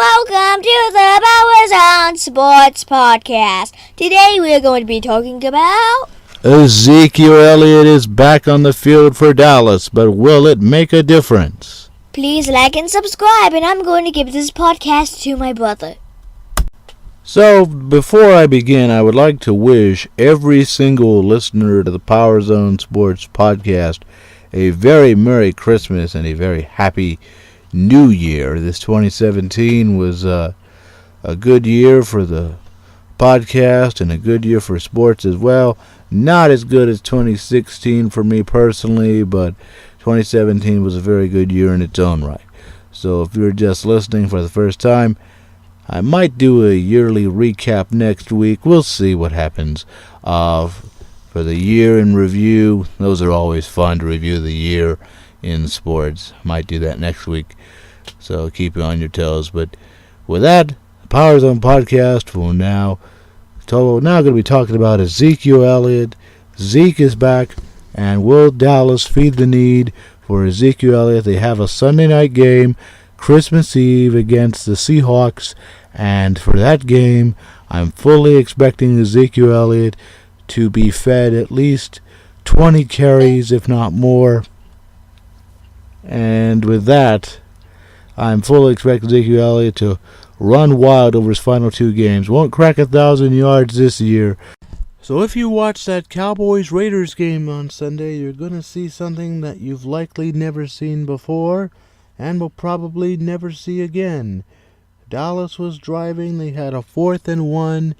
welcome to the Powers on Sports Podcast. Today we are going to be talking about Ezekiel Elliott is back on the field for Dallas, but will it make a difference? Please like and subscribe, and I'm going to give this podcast to my brother. So, before I begin, I would like to wish every single listener to the Power Zone Sports Podcast a very Merry Christmas and a very Happy New Year. This 2017 was a good year for the podcast and a good year for sports as well. Not as good as 2016 for me personally, but 2017 was a very good year in its own right. So if you're just listening for the first time, I might do a yearly recap next week. We'll see what happens. For the year in review, those are always fun to review the year in sports. Might do that next week, so keep you on your toes. But with that, the Power Zone Podcast will now going to be talking about Ezekiel Elliott. Zeke is back, and will Dallas feed the need for Ezekiel Elliott? They have a Sunday night game, Christmas Eve, against the Seahawks, and for that game, I'm fully expecting Ezekiel Elliott to be fed at least 20 carries, if not more. And with that, I'm fully expecting Ezekiel Elliott to run wild over his final two games. Won't crack 1,000 yards this year. So if you watch that Cowboys-Raiders game on Sunday, you're going to see something that you've likely never seen before and will probably never see again. Dallas was driving. They had a 4th and 1.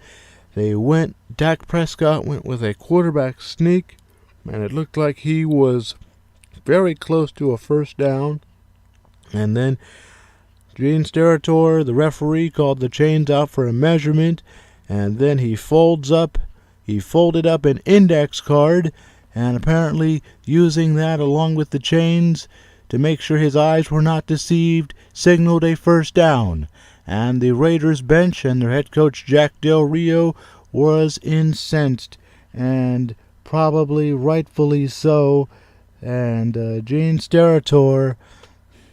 Dak Prescott went with a quarterback sneak, and it looked like he was very close to a first down. And then Gene Steratore, the referee, called the chains out for a measurement, and then he folded up an index card, and apparently using that along with the chains to make sure his eyes were not deceived, signaled a first down. And the Raiders bench and their head coach Jack Del Rio was incensed, and probably rightfully so. And Gene Steratore,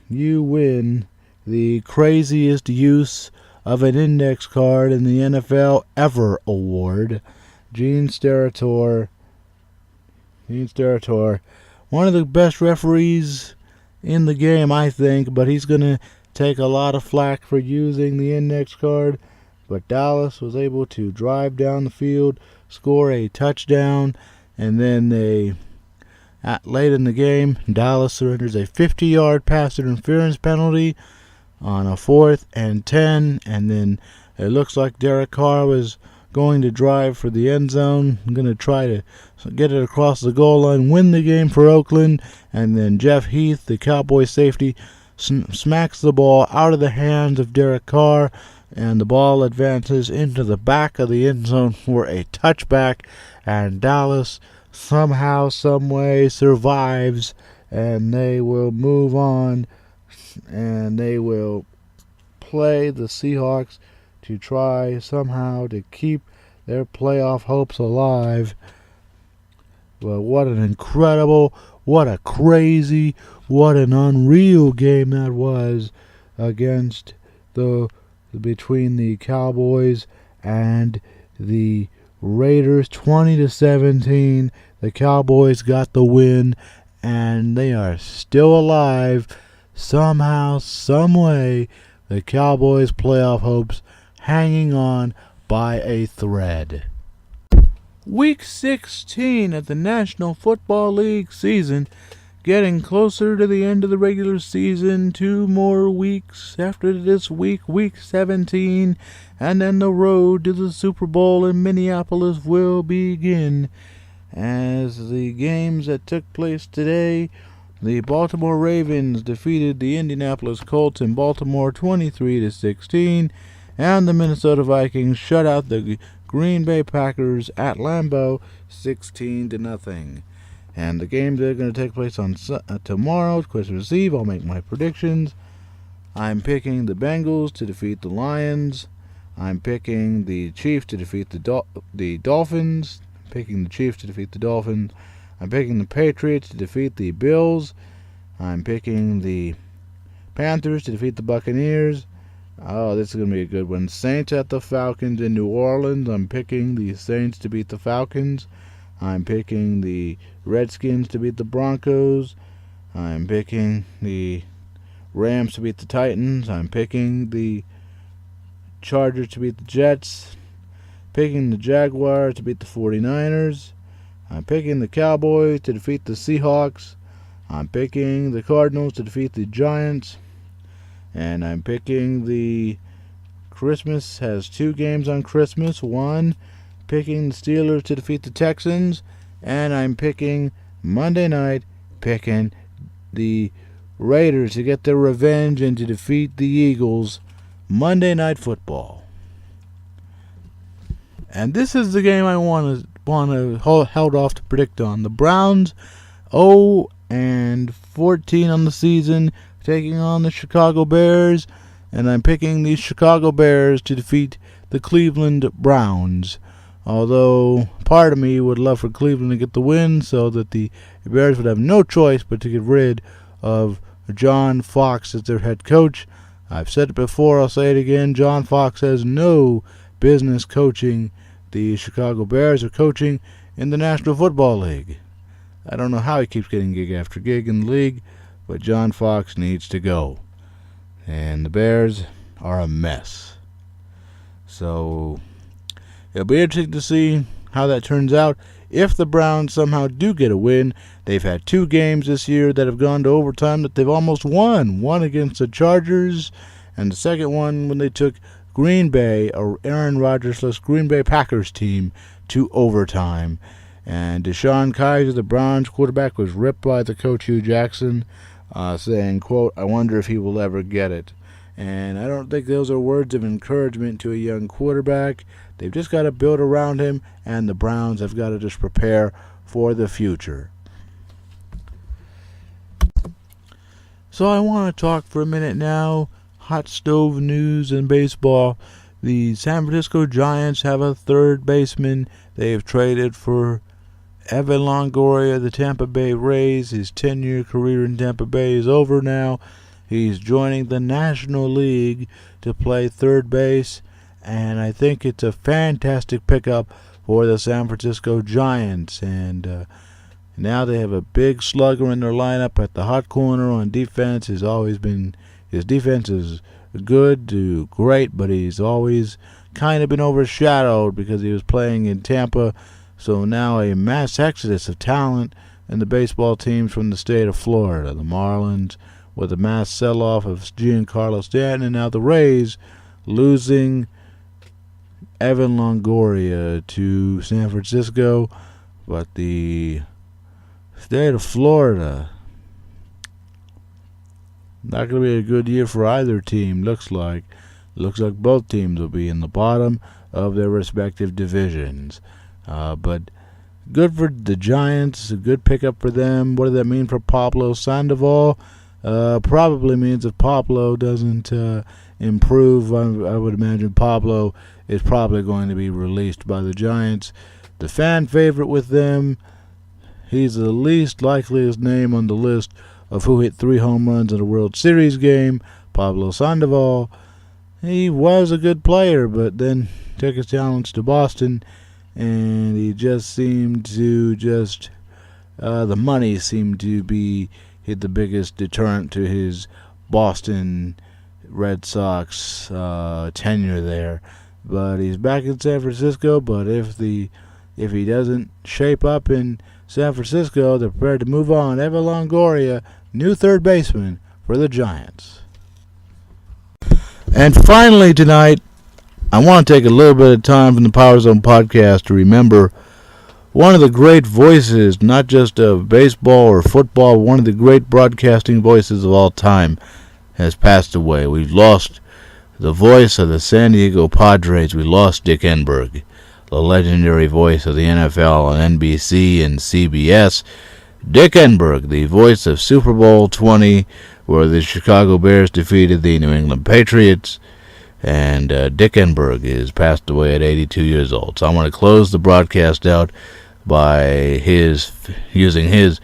you win the craziest use of an index card in the NFL ever award. Gene Steratore, one of the best referees in the game, I think, but he's going to take a lot of flack for using the index card. But Dallas was able to drive down the field, score a touchdown, and then late in the game, Dallas surrenders a 50-yard pass interference penalty on a 4th and 10, and then it looks like Derek Carr was going to drive for the end zone, going to try to get it across the goal line, win the game for Oakland, and then Jeff Heath, the Cowboys safety, smacks the ball out of the hands of Derek Carr, and the ball advances into the back of the end zone for a touchback, and Dallas somehow, someway survives, and they will move on, and they will play the Seahawks to try somehow to keep their playoff hopes alive. But what an incredible, what a crazy, what an unreal game that was between the Cowboys and the Raiders. 20-17. The Cowboys got the win, and they are still alive. Somehow, someway, the Cowboys' playoff hopes hanging on by a thread. Week 16 of the National Football League season, getting closer to the end of the regular season. 2 more weeks after this week, week 17, and then the road to the Super Bowl in Minneapolis will begin. As the games that took place today, the Baltimore Ravens defeated the Indianapolis Colts in Baltimore 23-16, and the Minnesota Vikings shut out the Green Bay Packers at Lambeau 16-0. And the games that are going to take place on tomorrow, Christmas Eve, I'll make my predictions. I'm picking the Bengals to defeat the Lions. I'm picking the Chiefs to defeat the Dolphins. I'm picking the Patriots to defeat the Bills. I'm picking the Panthers to defeat the Buccaneers. Oh, this is going to be a good one. Saints at the Falcons in New Orleans. I'm picking the Saints to beat the Falcons. I'm picking the Redskins to beat the Broncos. I'm picking the Rams to beat the Titans. I'm picking the Chargers to beat the Jets. Picking the Jaguars to beat the 49ers. I'm picking the Cowboys to defeat the Seahawks. I'm picking the Cardinals to defeat the Giants. And I'm picking the Christmas has 2 games on Christmas. One, picking the Steelers to defeat the Texans. And I'm picking Monday night, picking the Raiders to get their revenge and to defeat the Eagles. Monday Night Football. And this is the game I want to hold off to predict on. The Browns 0-14 on the season, taking on the Chicago Bears, and I'm picking the Chicago Bears to defeat the Cleveland Browns. Although part of me would love for Cleveland to get the win so that the Bears would have no choice but to get rid of John Fox as their head coach. I've said it before, I'll say it again. John Fox has no business coaching the Chicago Bears or coaching in the National Football League. I don't know how he keeps getting gig after gig in the league, but John Fox needs to go. And the Bears are a mess. So it'll be interesting to see how that turns out. If the Browns somehow do get a win, they've had 2 games this year that have gone to overtime that they've almost won. One against the Chargers, and the second one when they took Green Bay, or Aaron Rodgers' Green Bay Packers team, to overtime. And Deshaun Kaiser, the Browns quarterback, was ripped by the coach Hugh Jackson, saying, quote, "I wonder if he will ever get it." And I don't think those are words of encouragement to a young quarterback. They've just got to build around him, and the Browns have got to just prepare for the future. So I want to talk for a minute now. Hot stove news in baseball. The San Francisco Giants have a third baseman. They have traded for Evan Longoria, the Tampa Bay Rays. His 10-year career in Tampa Bay is over now. He's joining the National League to play third base, and I think it's a fantastic pickup for the San Francisco Giants. And now they have a big slugger in their lineup at the hot corner on defense. His defense is good to great, but he's always kind of been overshadowed because he was playing in Tampa. So now a mass exodus of talent in the baseball teams from the state of Florida. The Marlins with a mass sell-off of Giancarlo Stanton, and now the Rays losing Evan Longoria to San Francisco. But the state of Florida, not going to be a good year for either team, looks like. Looks like both teams will be in the bottom of their respective divisions. But good for the Giants, a good pickup for them. What does that mean for Pablo Sandoval? Probably means if Pablo doesn't improve, I would imagine Pablo is probably going to be released by the Giants. The fan favorite with them, he's the least likeliest name on the list of who hit 3 home runs in a World Series game, Pablo Sandoval. He was a good player, but then took his talents to Boston, and he just seemed to the money seemed to be the biggest deterrent to his Boston Red Sox tenure there. But he's back in San Francisco. But if he doesn't shape up in San Francisco, they're prepared to move on. Evan Longoria, new third baseman for the Giants. And finally tonight, I want to take a little bit of time from the Power Zone podcast to remember one of the great voices, not just of baseball or football, one of the great broadcasting voices of all time has passed away. We've lost the voice of the San Diego Padres. We lost Dick Enberg, the legendary voice of the NFL on NBC and CBS. Dick Enberg, the voice of Super Bowl 20, where the Chicago Bears defeated the New England Patriots. And Dick Enberg is passed away at 82 years old. So I want to close the broadcast out by using his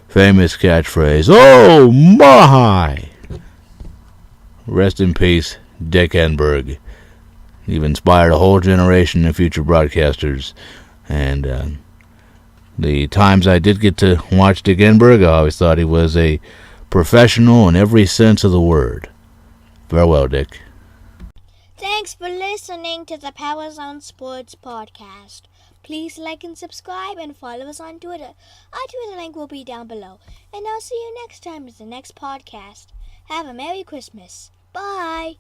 famous catchphrase, "Oh my!" Rest in peace, Dick Enberg. You've inspired a whole generation of future broadcasters. And the times I did get to watch Dick Enberg, I always thought he was a professional in every sense of the word. Farewell, Dick. Thanks for listening to the Power Zone Sports Podcast. Please like and subscribe and follow us on Twitter. Our Twitter link will be down below. And I'll see you next time with the next podcast. Have a Merry Christmas. Bye.